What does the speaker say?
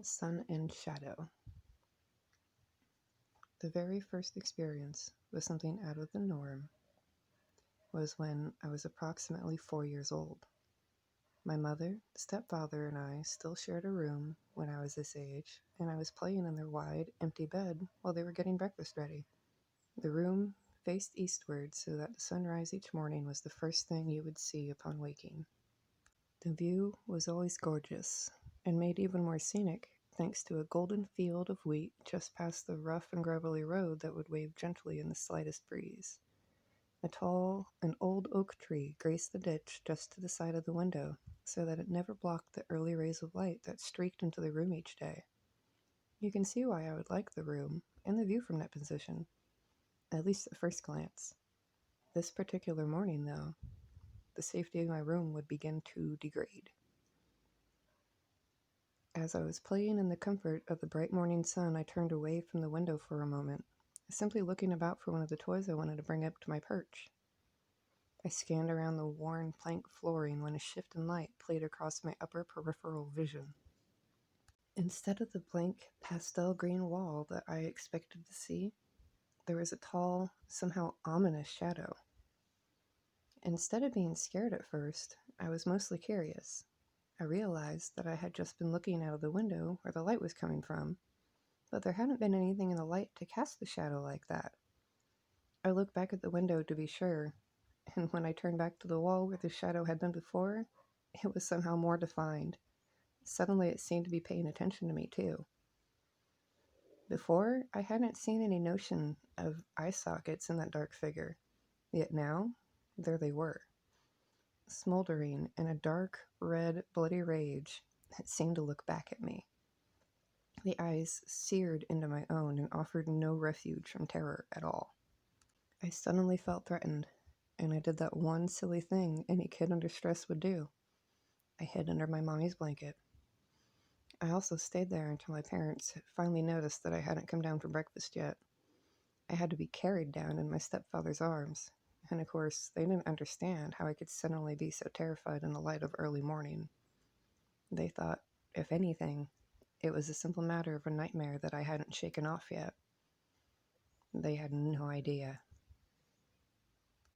Sun and Shadow. The very first experience with something out of the norm was when I was approximately 4 years old. My mother, stepfather, and I still shared a room when I was this age, and I was playing in their wide, empty bed while they were getting breakfast ready. The room faced eastward so that the sunrise each morning was the first thing you would see upon waking. The view was always gorgeous, and made even more scenic thanks to a golden field of wheat just past the rough and gravelly road that would wave gently in the slightest breeze. A tall and old oak tree graced the ditch just to the side of the window, so that it never blocked the early rays of light that streaked into the room each day. You can see why I would like the room and the view from that position, at least at first glance. This particular morning, though, the safety of my room would begin to degrade. As I was playing in the comfort of the bright morning sun, I turned away from the window for a moment, simply looking about for one of the toys I wanted to bring up to my perch. I scanned around the worn plank flooring when a shift in light played across my upper peripheral vision. Instead of the blank pastel green wall that I expected to see, there was a tall, somehow ominous shadow. Instead of being scared at first, I was mostly curious. I realized that I had just been looking out of the window where the light was coming from, but there hadn't been anything in the light to cast the shadow like that. I looked back at the window to be sure, and when I turned back to the wall where the shadow had been before, it was somehow more defined. Suddenly it seemed to be paying attention to me too. Before, I hadn't seen any notion of eye sockets in that dark figure, yet now, there they were, smoldering in a dark, red, bloody rage that seemed to look back at me. The eyes seared into my own and offered no refuge from terror at all. I suddenly felt threatened, and I did that one silly thing any kid under stress would do. I hid under my mommy's blanket. I also stayed there until my parents finally noticed that I hadn't come down for breakfast yet. I had to be carried down in my stepfather's arms, and of course, they didn't understand how I could suddenly be so terrified in the light of early morning. They thought, if anything, it was a simple matter of a nightmare that I hadn't shaken off yet. They had no idea